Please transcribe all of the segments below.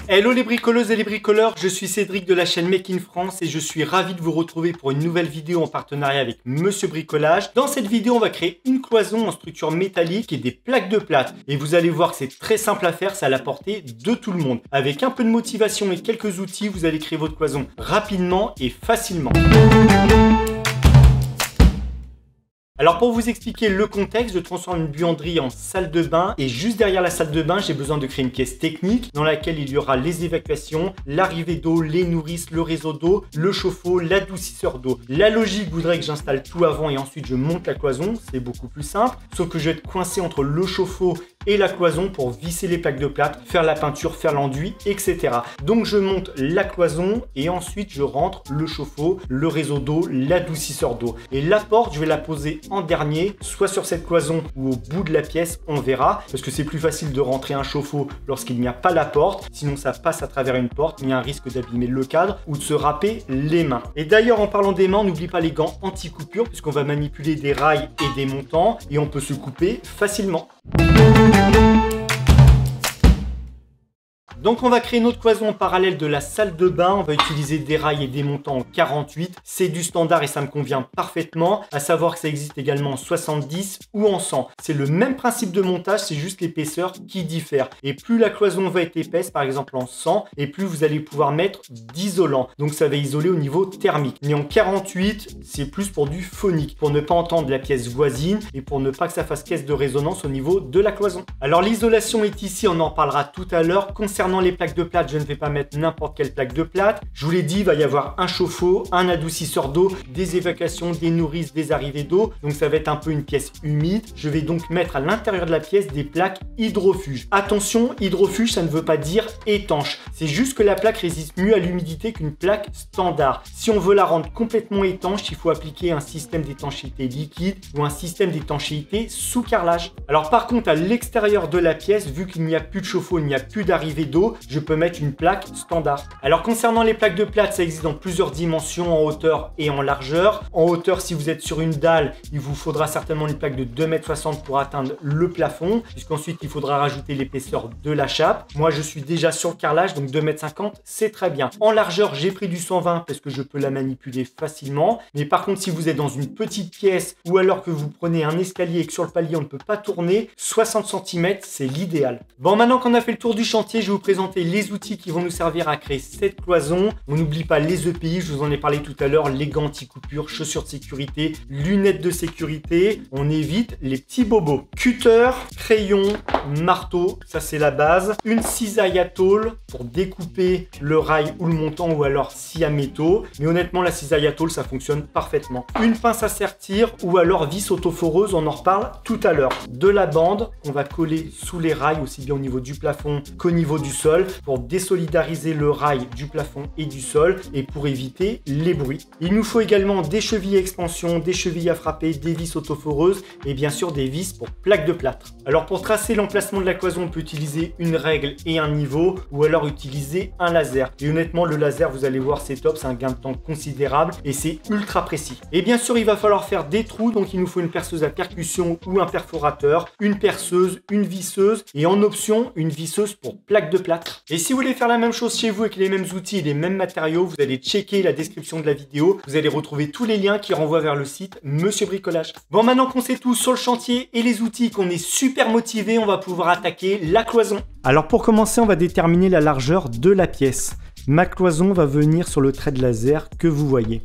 Hello les bricoleuses et les bricoleurs, je suis Cédric de la chaîne Make in France et je suis ravi de vous retrouver pour une nouvelle vidéo en partenariat avec Monsieur Bricolage. Dans cette vidéo, on va créer une cloison en structure métallique et des plaques de plâtre. Et vous allez voir que c'est très simple à faire, c'est à la portée de tout le monde. Avec un peu de motivation et quelques outils, vous allez créer votre cloison rapidement et facilement. Alors pour vous expliquer le contexte, je transforme une buanderie en salle de bain et juste derrière la salle de bain, j'ai besoin de créer une pièce technique dans laquelle il y aura les évacuations, l'arrivée d'eau, les nourrices, le réseau d'eau, le chauffe-eau, l'adoucisseur d'eau. La logique voudrait que j'installe tout avant et ensuite je monte la cloison, c'est beaucoup plus simple, sauf que je vais être coincé entre le chauffe-eau et la cloison pour visser les plaques de plâtre, faire la peinture, faire l'enduit, etc. Donc je monte la cloison et ensuite je rentre le chauffe-eau, le réseau d'eau, l'adoucisseur d'eau. Et la porte, je vais la poser en dernier, soit sur cette cloison ou au bout de la pièce, on verra, parce que c'est plus facile de rentrer un chauffe-eau lorsqu'il n'y a pas la porte, sinon ça passe à travers une porte, mais il y a un risque d'abîmer le cadre ou de se râper les mains. Et d'ailleurs, en parlant des mains, n'oublie pas les gants anti-coupure, puisqu'on va manipuler des rails et des montants, et on peut se couper facilement. Donc on va créer notre cloison en parallèle de la salle de bain. On va utiliser des rails et des montants en 48. C'est du standard et ça me convient parfaitement. À savoir que ça existe également en 70 ou en 100. C'est le même principe de montage, c'est juste l'épaisseur qui diffère. Et plus la cloison va être épaisse, par exemple en 100, et plus vous allez pouvoir mettre d'isolant. Donc ça va isoler au niveau thermique. Mais en 48, c'est plus pour du phonique, pour ne pas entendre la pièce voisine et pour ne pas que ça fasse caisse de résonance au niveau de la cloison. Alors l'isolation est ici, on en parlera tout à l'heure. Concernant les plaques de plâtre, je ne vais pas mettre n'importe quelle plaque de plâtre. Je vous l'ai dit, il va y avoir un chauffe-eau, un adoucisseur d'eau, des évacuations, des nourrices, des arrivées d'eau. Donc ça va être un peu une pièce humide. Je vais donc mettre à l'intérieur de la pièce des plaques hydrofuges. Attention, hydrofuge, ça ne veut pas dire étanche. C'est juste que la plaque résiste mieux à l'humidité qu'une plaque standard. Si on veut la rendre complètement étanche, il faut appliquer un système d'étanchéité liquide ou un système d'étanchéité sous carrelage. Alors par contre, à l'extérieur de la pièce, vu qu'il n'y a plus de chauffe-eau, il n'y a plus d'arrivée d'eau, je peux mettre une plaque standard. Alors concernant les plaques de plâtre, ça existe dans plusieurs dimensions, en hauteur et en largeur. En hauteur, si vous êtes sur une dalle, il vous faudra certainement une plaque de 2,60 m pour atteindre le plafond, puisqu'ensuite il faudra rajouter l'épaisseur de la chape. Moi je suis déjà sur le carrelage, donc 2,50 m, c'est très bien. En largeur, j'ai pris du 120 parce que je peux la manipuler facilement. Mais par contre, si vous êtes dans une petite pièce ou alors que vous prenez un escalier et que sur le palier on ne peut pas tourner, 60 cm c'est l'idéal. Bon, maintenant qu'on a fait le tour du chantier, je vais vous présenter les outils qui vont nous servir à créer cette cloison. On n'oublie pas les EPI, je vous en ai parlé tout à l'heure, les gants anti-coupure, chaussures de sécurité, lunettes de sécurité. On évite les petits bobos. Cutter, crayon, marteau, ça c'est la base. Une cisaille à tôle pour découper le rail ou le montant ou alors scie à métaux. Mais honnêtement, la cisaille à tôle, ça fonctionne parfaitement. Une pince à sertir ou alors vis autoforeuse, on en reparle tout à l'heure. De la bande qu'on va coller sous les rails, aussi bien au niveau du plafond qu'au niveau du sol, pour désolidariser le rail du plafond et du sol et pour éviter les bruits. Il nous faut également des chevilles à expansion, des chevilles à frapper, des vis autoforeuses et bien sûr des vis pour plaques de plâtre. Alors pour tracer l'emplacement de la cloison, on peut utiliser une règle et un niveau ou alors utiliser un laser. Et honnêtement, le laser, vous allez voir, c'est top, c'est un gain de temps considérable et c'est ultra précis. Et bien sûr, il va falloir faire des trous, donc il nous faut une perceuse à percussion ou un perforateur, une perceuse, une visseuse et en option, une visseuse pour plaques de plâtre. Et si vous voulez faire la même chose chez vous avec les mêmes outils et les mêmes matériaux, vous allez checker la description de la vidéo. Vous allez retrouver tous les liens qui renvoient vers le site Monsieur Bricolage. Bon, maintenant qu'on sait tout sur le chantier et les outils, qu'on est super motivé, on va pouvoir attaquer la cloison. Alors pour commencer, on va déterminer la largeur de la pièce. Ma cloison va venir sur le trait de laser que vous voyez.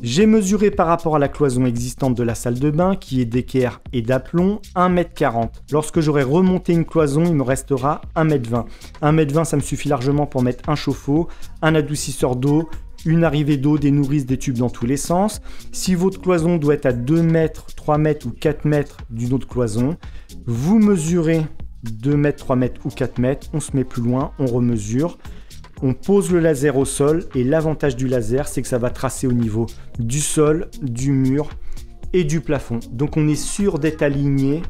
J'ai mesuré par rapport à la cloison existante de la salle de bain, qui est d'équerre et d'aplomb, 1,40 m. Lorsque j'aurai remonté une cloison, il me restera 1,20 m. 1,20 m, ça me suffit largement pour mettre un chauffe-eau, un adoucisseur d'eau, une arrivée d'eau, des nourrices, des tubes dans tous les sens. Si votre cloison doit être à 2 mètres, 3 mètres ou 4 mètres d'une autre cloison, vous mesurez 2 mètres, 3 mètres ou 4 mètres, on se met plus loin, on remesure. On pose le laser au sol et l'avantage du laser, c'est que ça va tracer au niveau du sol, du mur et du plafond. Donc on est sûr d'être aligné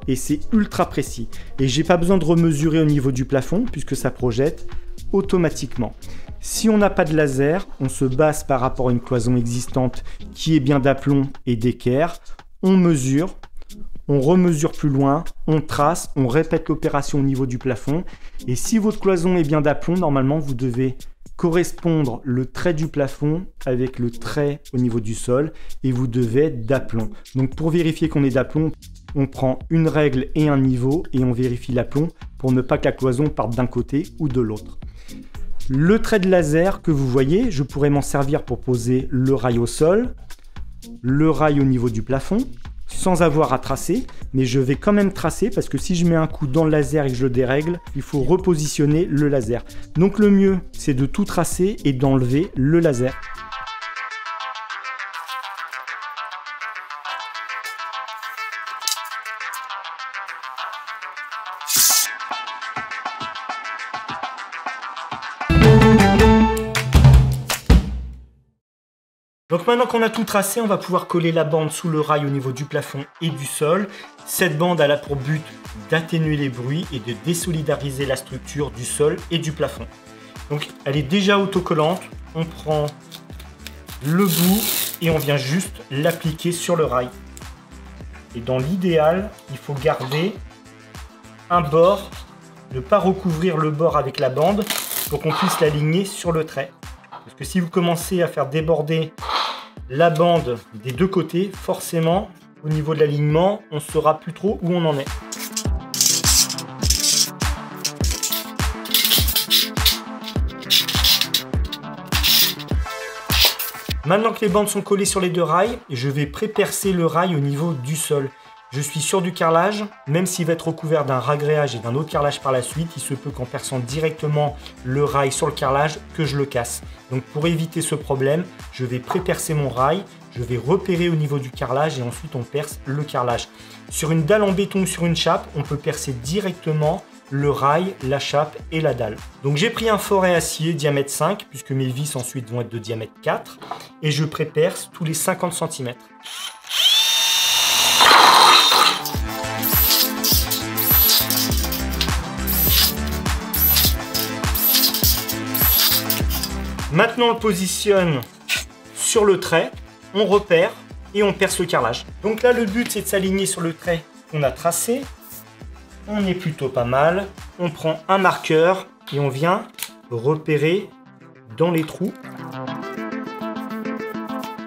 et c'est ultra précis. Et j'ai pas besoin de remesurer au niveau du plafond puisque ça projette automatiquement. Si on n'a pas de laser, on se base par rapport à une cloison existante qui est bien d'aplomb et d'équerre. On mesure, on remesure plus loin, on trace, on répète l'opération au niveau du plafond. Et si votre cloison est bien d'aplomb, normalement, vous devez correspondre le trait du plafond avec le trait au niveau du sol et vous devez être d'aplomb. Donc pour vérifier qu'on est d'aplomb, on prend une règle et un niveau et on vérifie l'aplomb pour ne pas que la cloison parte d'un côté ou de l'autre. Le trait de laser que vous voyez, je pourrais m'en servir pour poser le rail au sol, le rail au niveau du plafond, sans avoir à tracer, mais je vais quand même tracer parce que si je mets un coup dans le laser et que je le dérègle, il faut repositionner le laser. Donc le mieux, c'est de tout tracer et d'enlever le laser. Donc maintenant qu'on a tout tracé, on va pouvoir coller la bande sous le rail au niveau du plafond et du sol. Cette bande elle a pour but d'atténuer les bruits et de désolidariser la structure du sol et du plafond. Donc elle est déjà autocollante, on prend le bout et on vient juste l'appliquer sur le rail. Et dans l'idéal, il faut garder un bord, ne pas recouvrir le bord avec la bande pour qu'on puisse l'aligner sur le trait. Parce que si vous commencez à faire déborder la bande des deux côtés, forcément, au niveau de l'alignement, on ne saura plus trop où on en est. Maintenant que les bandes sont collées sur les deux rails, je vais pré-percer le rail au niveau du sol. Je suis sur du carrelage, même s'il va être recouvert d'un ragréage et d'un autre carrelage par la suite, il se peut qu'en perçant directement le rail sur le carrelage, que je le casse. Donc pour éviter ce problème, je vais pré-percer mon rail, je vais repérer au niveau du carrelage et ensuite on perce le carrelage. Sur une dalle en béton ou sur une chape, on peut percer directement le rail, la chape et la dalle. Donc j'ai pris un forêt acier diamètre 5, puisque mes vis ensuite vont être de diamètre 4, et je pré-perce tous les 50 cm. Maintenant, on le positionne sur le trait, on repère et on perce le carrelage. Donc là, le but, c'est de s'aligner sur le trait qu'on a tracé. On est plutôt pas mal. On prend un marqueur et on vient repérer dans les trous.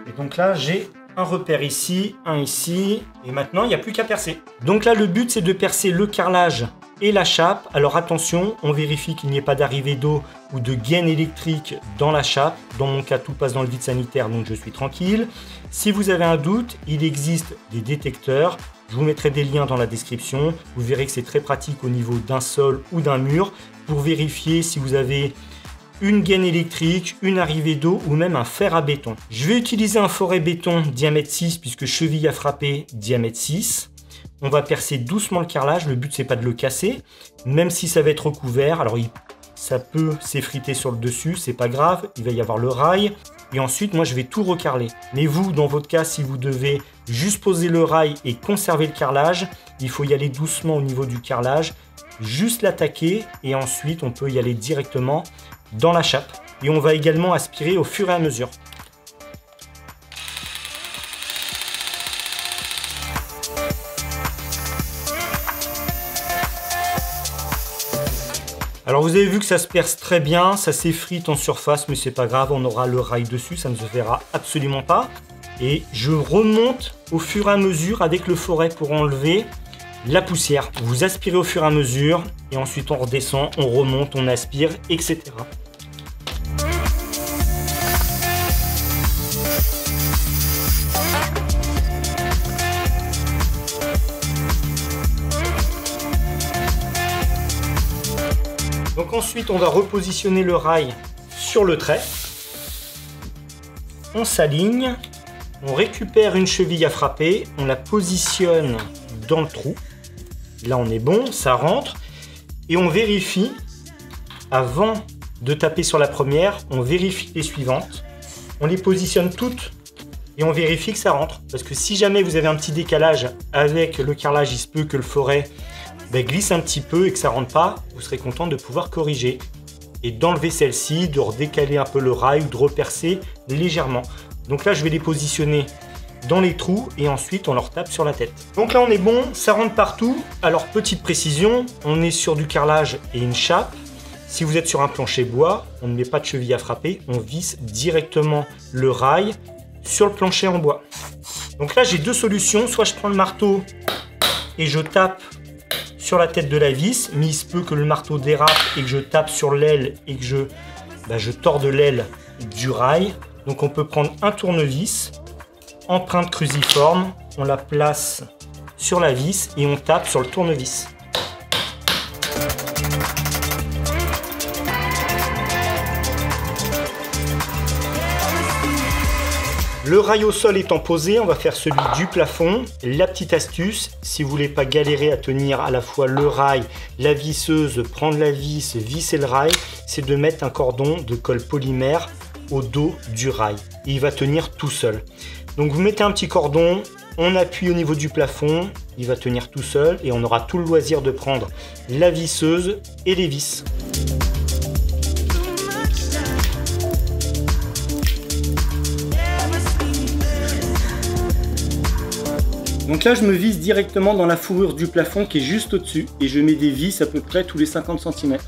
Et donc là, j'ai un repère ici, un ici. Et maintenant, il n'y a plus qu'à percer. Donc là, le but, c'est de percer le carrelage et la chape. Alors attention, on vérifie qu'il n'y ait pas d'arrivée d'eau ou de gaine électrique dans la chape. Dans mon cas, tout passe dans le vide sanitaire, donc je suis tranquille. Si vous avez un doute, il existe des détecteurs. Je vous mettrai des liens dans la description. Vous verrez que c'est très pratique au niveau d'un sol ou d'un mur pour vérifier si vous avez une gaine électrique, une arrivée d'eau ou même un fer à béton. Je vais utiliser un forêt béton diamètre 6 puisque cheville à frapper diamètre 6. On va percer doucement le carrelage, le but c'est pas de le casser, même si ça va être recouvert, alors ça peut s'effriter sur le dessus, c'est pas grave, il va y avoir le rail, et ensuite moi je vais tout recarreler. Mais vous, dans votre cas, si vous devez juste poser le rail et conserver le carrelage, il faut y aller doucement au niveau du carrelage, juste l'attaquer, et ensuite on peut y aller directement dans la chape. Et on va également aspirer au fur et à mesure. Alors vous avez vu que ça se perce très bien, ça s'effrite en surface, mais c'est pas grave, on aura le rail dessus, ça ne se verra absolument pas. Et je remonte au fur et à mesure avec le forêt pour enlever la poussière. Vous aspirez au fur et à mesure, et ensuite on redescend, on remonte, on aspire, etc. Donc ensuite, on va repositionner le rail sur le trait. On s'aligne, on récupère une cheville à frapper, on la positionne dans le trou. Là, on est bon, ça rentre. Et on vérifie, avant de taper sur la première, on vérifie les suivantes. On les positionne toutes et on vérifie que ça rentre. Parce que si jamais vous avez un petit décalage avec le carrelage, il se peut que le forêt glisse un petit peu et que ça rentre pas, vous serez content de pouvoir corriger et d'enlever celle-ci, de redécaler un peu le rail ou de repercer légèrement. Donc là, je vais les positionner dans les trous et ensuite on leur tape sur la tête. Donc là on est bon, ça rentre partout. Alors petite précision, on est sur du carrelage et une chape. Si vous êtes sur un plancher bois, on ne met pas de cheville à frapper, on visse directement le rail sur le plancher en bois. Donc là j'ai deux solutions, soit je prends le marteau et je tape sur la tête de la vis, mais il se peut que le marteau dérape et que je tape sur l'aile et que je torde l'aile du rail. Donc on peut prendre un tournevis, empreinte cruciforme, on la place sur la vis et on tape sur le tournevis. Le rail au sol étant posé, on va faire celui du plafond. La petite astuce, si vous voulez pas galérer à tenir à la fois le rail, la visseuse, prendre la vis, visser le rail, c'est de mettre un cordon de colle polymère au dos du rail. Et il va tenir tout seul. Donc vous mettez un petit cordon, on appuie au niveau du plafond, il va tenir tout seul et on aura tout le loisir de prendre la visseuse et les vis. Donc là je me visse directement dans la fourrure du plafond qui est juste au-dessus et je mets des vis à peu près tous les 50 cm.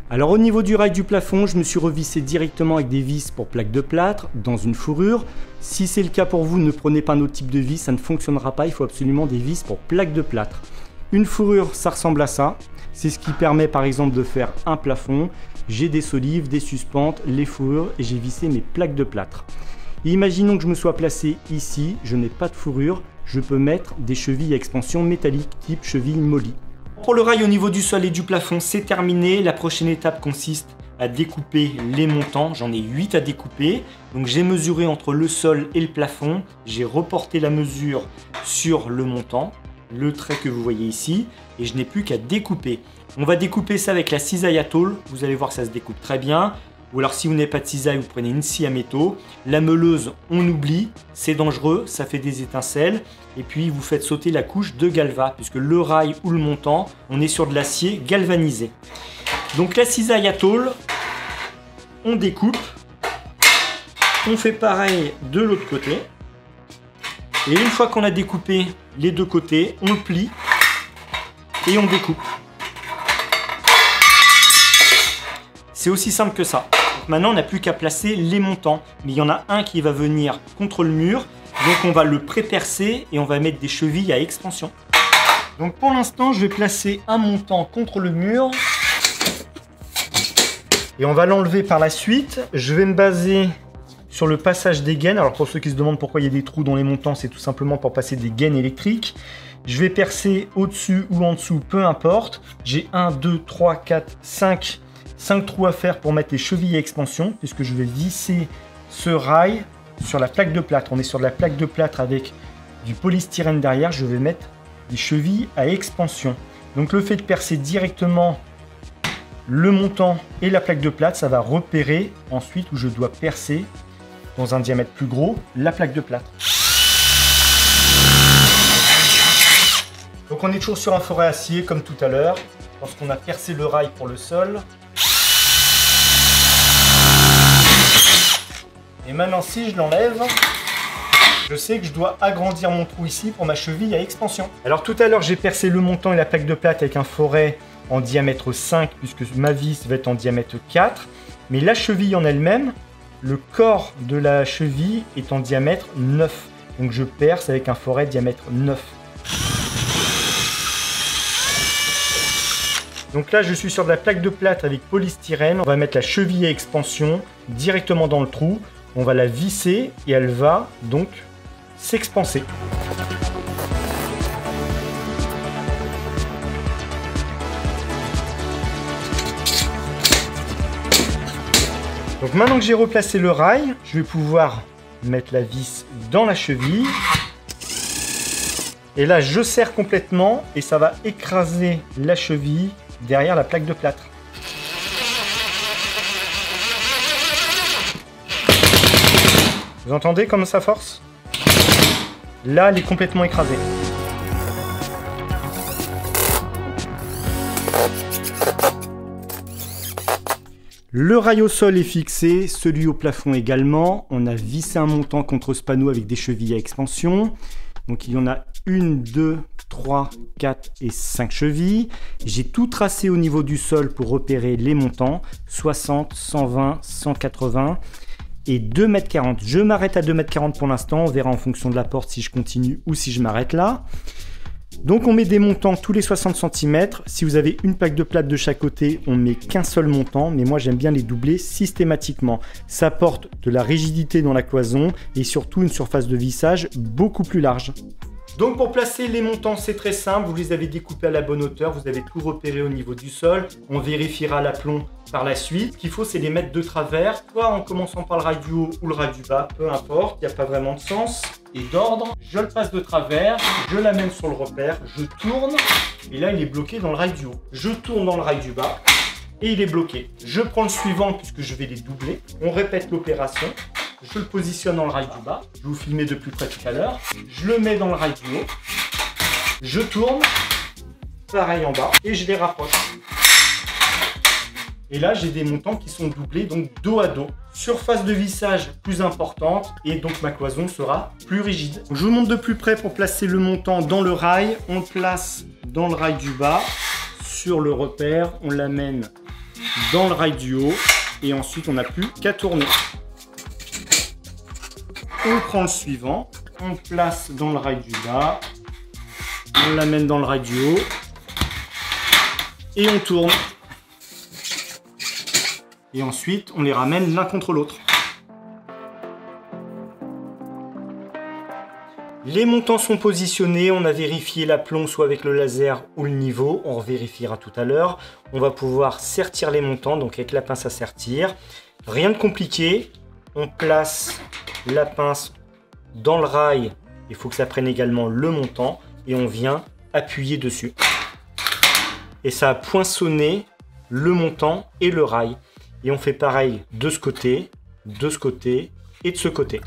Alors au niveau du rail du plafond, je me suis revissé directement avec des vis pour plaque de plâtre dans une fourrure. Si c'est le cas pour vous, ne prenez pas un autre type de vis, ça ne fonctionnera pas, il faut absolument des vis pour plaque de plâtre. Une fourrure, ça ressemble à ça. C'est ce qui permet par exemple de faire un plafond. J'ai des solives, des suspentes, les fourrures et j'ai vissé mes plaques de plâtre. Et imaginons que je me sois placé ici, je n'ai pas de fourrure, je peux mettre des chevilles à expansion métallique type cheville molly. Pour le rail au niveau du sol et du plafond, c'est terminé. La prochaine étape consiste à découper les montants. J'en ai 8 à découper. Donc j'ai mesuré entre le sol et le plafond. J'ai reporté la mesure sur le montant, le trait que vous voyez ici, et je n'ai plus qu'à découper. On va découper ça avec la cisaille à tôle. Vous allez voir, ça se découpe très bien. Ou alors si vous n'avez pas de cisaille, vous prenez une scie à métaux. La meuleuse, on oublie, c'est dangereux, ça fait des étincelles. Et puis vous faites sauter la couche de galva, puisque le rail ou le montant, on est sur de l'acier galvanisé. Donc la cisaille à tôle, on découpe. On fait pareil de l'autre côté. Et une fois qu'on a découpé les deux côtés, on le plie et on découpe. C'est aussi simple que ça. Donc maintenant, on n'a plus qu'à placer les montants. Mais il y en a un qui va venir contre le mur. Donc on va le pré-percer et on va mettre des chevilles à expansion. Donc pour l'instant, je vais placer un montant contre le mur. Et on va l'enlever par la suite. Je vais me baser sur le passage des gaines. Alors pour ceux qui se demandent pourquoi il y a des trous dans les montants, c'est tout simplement pour passer des gaines électriques. Je vais percer au-dessus ou en dessous, peu importe. J'ai 1, 2, 3, 4, 5 trous à faire pour mettre les chevilles à expansion, puisque je vais visser ce rail sur la plaque de plâtre. On est sur de la plaque de plâtre avec du polystyrène derrière. Je vais mettre des chevilles à expansion. Donc le fait de percer directement le montant et la plaque de plâtre, ça va repérer ensuite où je dois percer dans un diamètre plus gros la plaque de plâtre. Donc on est toujours sur un forêt acier comme tout à l'heure, lorsqu'on a percé le rail pour le sol. Et maintenant si je l'enlève, je sais que je dois agrandir mon trou ici pour ma cheville à expansion. Alors tout à l'heure j'ai percé le montant et la plaque de plâtre avec un forêt en diamètre 5 puisque ma vis va être en diamètre 4. Mais la cheville en elle-même, le corps de la cheville est en diamètre 9. Donc je perce avec un forêt diamètre 9. Donc là je suis sur de la plaque de plâtre avec polystyrène. On va mettre la cheville à expansion directement dans le trou. On va la visser et elle va donc s'expanser. Donc maintenant que j'ai replacé le rail, je vais pouvoir mettre la vis dans la cheville. Et là, je serre complètement et ça va écraser la cheville derrière la plaque de plâtre. Vous entendez comme ça force? Là, elle est complètement écrasée. Le rail au sol est fixé, celui au plafond également. On a vissé un montant contre ce panneau avec des chevilles à expansion. Donc il y en a 1, 2, 3, 4 et 5 chevilles. J'ai tout tracé au niveau du sol pour repérer les montants. 60, 120, 180 et 2,40 m. Je m'arrête à 2,40 m pour l'instant. On verra en fonction de la porte si je continue ou si je m'arrête là. Donc on met des montants tous les 60 cm. Si vous avez une plaque de plâtre de chaque côté, on met qu'un seul montant, mais moi j'aime bien les doubler systématiquement. Ça apporte de la rigidité dans la cloison et surtout une surface de vissage beaucoup plus large. Donc pour placer les montants, c'est très simple, vous les avez découpés à la bonne hauteur, vous avez tout repéré au niveau du sol. On vérifiera l'aplomb par la suite. Ce qu'il faut, c'est les mettre de travers, soit en commençant par le rail du haut ou le rail du bas, peu importe, il n'y a pas vraiment de sens et d'ordre. Je le passe de travers, je l'amène sur le repère, je tourne, et là il est bloqué dans le rail du haut. Je tourne dans le rail du bas, et il est bloqué. Je prends le suivant puisque je vais les doubler. On répète l'opération. Je le positionne dans le rail du bas. Je vais vous filmer de plus près tout à l'heure. Je le mets dans le rail du haut. Je tourne. Pareil en bas. Et je les rapproche. Et là, j'ai des montants qui sont doublés, donc dos à dos. Surface de vissage plus importante. Et donc, ma cloison sera plus rigide. Je vous montre de plus près pour placer le montant dans le rail. On le place dans le rail du bas. Sur le repère, on l'amène dans le rail du haut. Et ensuite, on n'a plus qu'à tourner. On prend le suivant, on place dans le rail du bas, on l'amène dans le rail du haut et on tourne. Et ensuite, on les ramène l'un contre l'autre. Les montants sont positionnés, on a vérifié l'aplomb soit avec le laser ou le niveau, on vérifiera tout à l'heure. On va pouvoir sertir les montants, donc avec la pince à sertir. Rien de compliqué, on place la pince dans le rail, il faut que ça prenne également le montant et on vient appuyer dessus. Et ça a poinçonné le montant et le rail. Et on fait pareil de ce côté et de ce côté.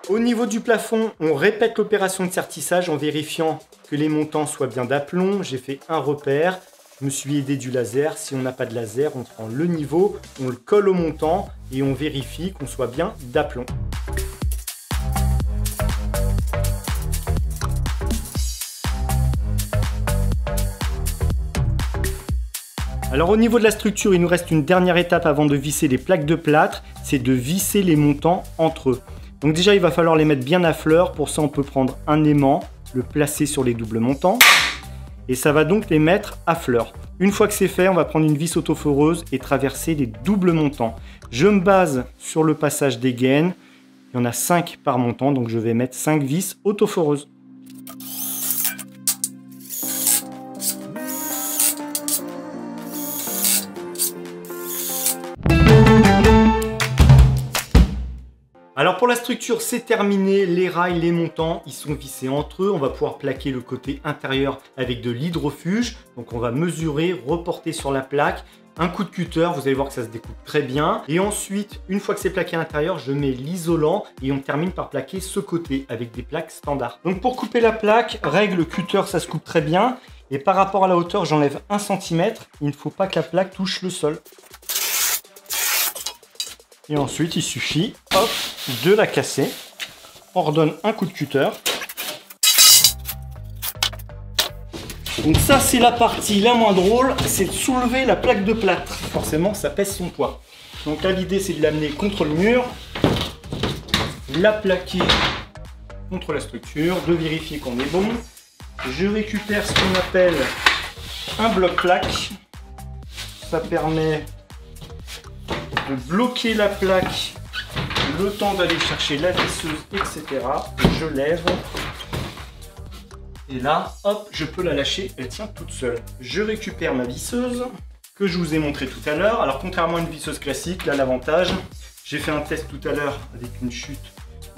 Au niveau du plafond, on répète l'opération de sertissage en vérifiant que les montants soient bien d'aplomb. J'ai fait un repère, je me suis aidé du laser. Si on n'a pas de laser, on prend le niveau, on le colle au montant et on vérifie qu'on soit bien d'aplomb. Alors au niveau de la structure, il nous reste une dernière étape avant de visser les plaques de plâtre, c'est de visser les montants entre eux. Donc déjà, il va falloir les mettre bien à fleur. Pour ça, on peut prendre un aimant, le placer sur les doubles montants. Et ça va donc les mettre à fleur. Une fois que c'est fait, on va prendre une vis autoforeuse et traverser les doubles montants. Je me base sur le passage des gaines. Il y en a 5 par montant, donc je vais mettre 5 vis autoforeuses. Alors pour la structure, c'est terminé, les rails, les montants, ils sont vissés entre eux. On va pouvoir plaquer le côté intérieur avec de l'hydrofuge. Donc on va mesurer, reporter sur la plaque. Un coup de cutter, vous allez voir que ça se découpe très bien. Et ensuite, une fois que c'est plaqué à l'intérieur, je mets l'isolant et on termine par plaquer ce côté avec des plaques standards. Donc pour couper la plaque, règle cutter, ça se coupe très bien. Et par rapport à la hauteur, j'enlève 1 cm. Il ne faut pas que la plaque touche le sol. Et ensuite, il suffit, hop, de la casser. On redonne un coup de cutter. Donc ça, c'est la partie la moins drôle, c'est de soulever la plaque de plâtre. Forcément, ça pèse son poids. Donc là, l'idée, c'est de l'amener contre le mur, la plaquer contre la structure, de vérifier qu'on est bon. Je récupère ce qu'on appelle un bloc-plaque. Ça permet de bloquer la plaque le temps d'aller chercher la visseuse, etc. Je lève et là, hop, je peux la lâcher, elle tient toute seule. Je récupère ma visseuse que je vous ai montré tout à l'heure. Alors contrairement à une visseuse classique, là l'avantage, j'ai fait un test tout à l'heure avec une chute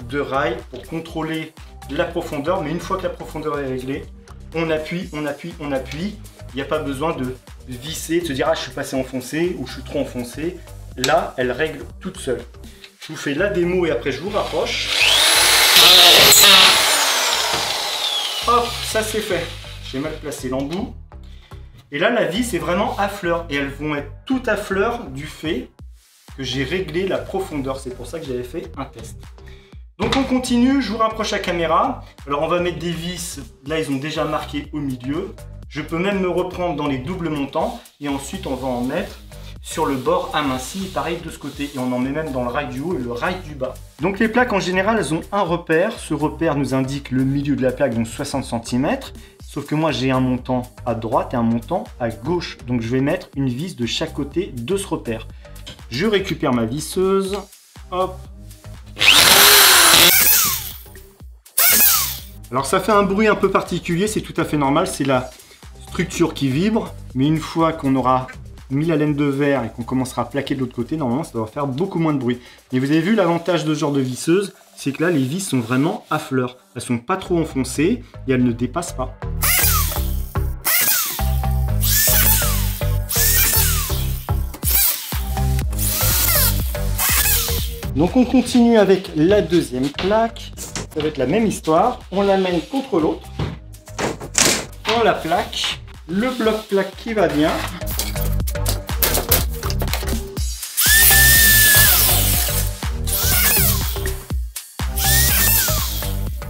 de rail pour contrôler la profondeur, mais une fois que la profondeur est réglée, on appuie, on appuie, on appuie. Il n'y a pas besoin de visser, de se dire ah je suis passé enfoncé ou je suis trop enfoncé. Là, elle règle toute seule. Je vous fais la démo et après je vous rapproche. Hop, ça c'est fait. J'ai mal placé l'embout. Et là, la vis est vraiment à fleur. Et elles vont être toutes à fleur du fait que j'ai réglé la profondeur. C'est pour ça que j'avais fait un test. Donc on continue, je vous rapproche la caméra. Alors on va mettre des vis, là ils ont déjà marqué au milieu. Je peux même me reprendre dans les doubles montants. Et ensuite on va en mettre sur le bord aminci, pareil de ce côté. Et on en met même dans le rail du haut et le rail du bas. Donc les plaques en général, elles ont un repère. Ce repère nous indique le milieu de la plaque, donc 60 cm. Sauf que moi j'ai un montant à droite et un montant à gauche. Donc je vais mettre une vis de chaque côté de ce repère. Je récupère ma visseuse. Hop. Alors ça fait un bruit un peu particulier, c'est tout à fait normal. C'est la structure qui vibre. Mais une fois qu'on aura mis la laine de verre et qu'on commencera à plaquer de l'autre côté, normalement ça va faire beaucoup moins de bruit. Et vous avez vu l'avantage de ce genre de visseuse, c'est que là les vis sont vraiment à fleur. Elles sont pas trop enfoncées et elles ne dépassent pas. Donc on continue avec la deuxième plaque. Ça va être la même histoire. On la mène contre l'autre. On la plaque. Le bloc plaque qui va bien.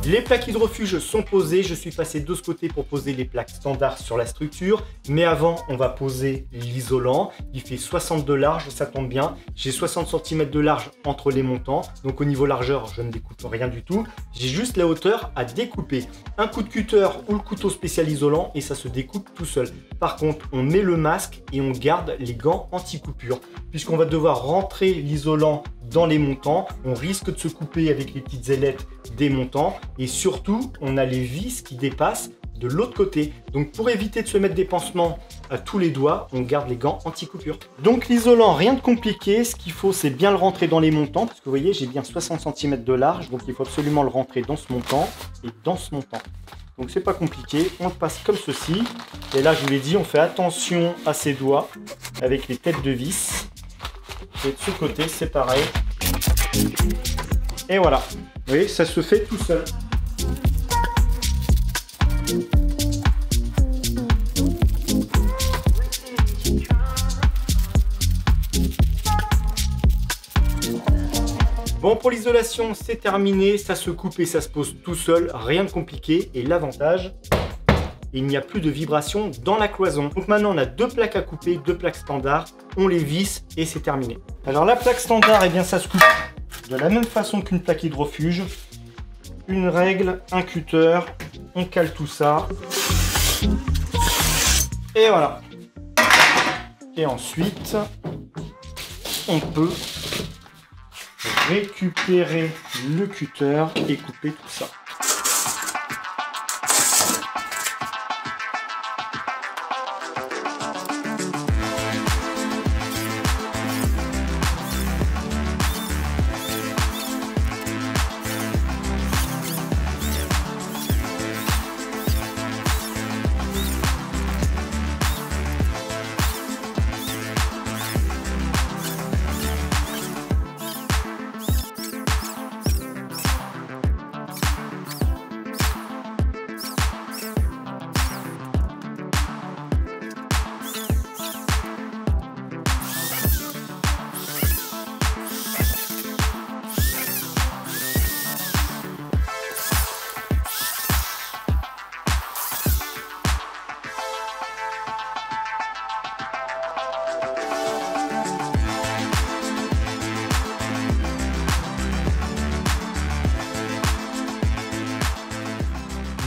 Les plaques hydrofuge sont posées, je suis passé de ce côté pour poser les plaques standards sur la structure. Mais avant, on va poser l'isolant. Il fait 60 de large, ça tombe bien. J'ai 60 cm de large entre les montants. Donc au niveau largeur, je ne découpe rien du tout. J'ai juste la hauteur à découper. Un coup de cutter ou le couteau spécial isolant et ça se découpe tout seul. Par contre, on met le masque et on garde les gants anti-coupure. Puisqu'on va devoir rentrer l'isolant dans les montants, on risque de se couper avec les petites ailettes des montants et surtout on a les vis qui dépassent de l'autre côté. Donc pour éviter de se mettre des pansements à tous les doigts, on garde les gants anti-coupure. Donc l'isolant, rien de compliqué, ce qu'il faut c'est bien le rentrer dans les montants parce que vous voyez j'ai bien 60 cm de large, donc il faut absolument le rentrer dans ce montant et dans ce montant. Donc c'est pas compliqué, on le passe comme ceci et là je vous l'ai dit, on fait attention à ses doigts avec les têtes de vis. Et de ce côté, c'est pareil. Et voilà. Vous voyez, ça se fait tout seul. Bon, pour l'isolation, c'est terminé. Ça se coupe et ça se pose tout seul. Rien de compliqué. Et l'avantage, il n'y a plus de vibration dans la cloison. Donc maintenant, on a deux plaques à couper, deux plaques standards. On les visse et c'est terminé. Alors la plaque standard, eh bien, ça se coupe de la même façon qu'une plaque hydrofuge. Une règle, un cutter, on cale tout ça. Et voilà. Et ensuite, on peut récupérer le cutter et couper tout ça.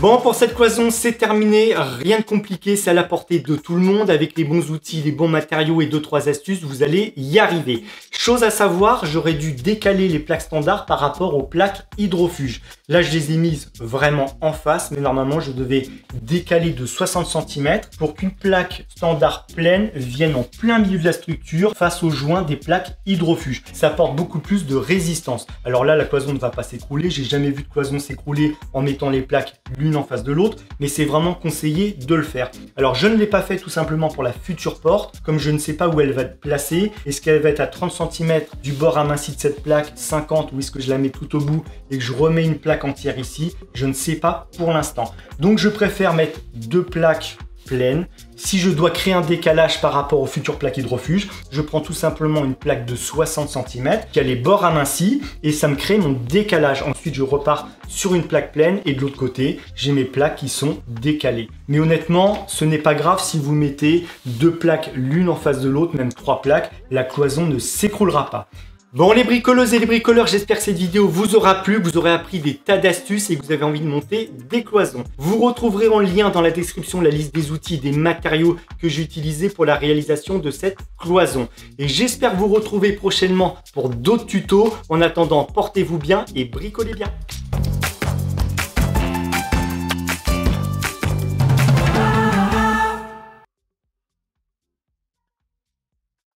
Bon, pour cette cloison, c'est terminé. Rien de compliqué, c'est à la portée de tout le monde. Avec les bons outils, les bons matériaux et 2-3 astuces, vous allez y arriver. Chose à savoir, j'aurais dû décaler les plaques standards par rapport aux plaques hydrofuge. Là, je les ai mises vraiment en face, mais normalement, je devais décaler de 60 cm pour qu'une plaque standard pleine vienne en plein milieu de la structure face aux joints des plaques hydrofuge. Ça apporte beaucoup plus de résistance. Alors là, la cloison ne va pas s'écrouler. J'ai jamais vu de cloison s'écrouler en mettant les plaques l'une l'une en face de l'autre, mais c'est vraiment conseillé de le faire. Alors je ne l'ai pas fait tout simplement pour la future porte, comme je ne sais pas où elle va être placée. Est-ce qu'elle va être à 30 cm du bord aminci de cette plaque, 50, ou est-ce que je la mets tout au bout et que je remets une plaque entière ici? Je ne sais pas pour l'instant. Donc je préfère mettre 2 plaques pleines. Si je dois créer un décalage par rapport aux futures plaques hydrofuge, je prends tout simplement une plaque de 60 cm qui a les bords amincis et ça me crée mon décalage. Ensuite, je repars sur une plaque pleine et de l'autre côté, j'ai mes plaques qui sont décalées. Mais honnêtement, ce n'est pas grave si vous mettez 2 plaques l'une en face de l'autre, même 3 plaques, la cloison ne s'écroulera pas. Bon les bricoleuses et les bricoleurs, j'espère que cette vidéo vous aura plu, vous aurez appris des tas d'astuces et que vous avez envie de monter des cloisons. Vous retrouverez en lien dans la description la liste des outils et des matériaux que j'ai utilisés pour la réalisation de cette cloison. Et j'espère vous retrouver prochainement pour d'autres tutos. En attendant, portez-vous bien et bricolez bien.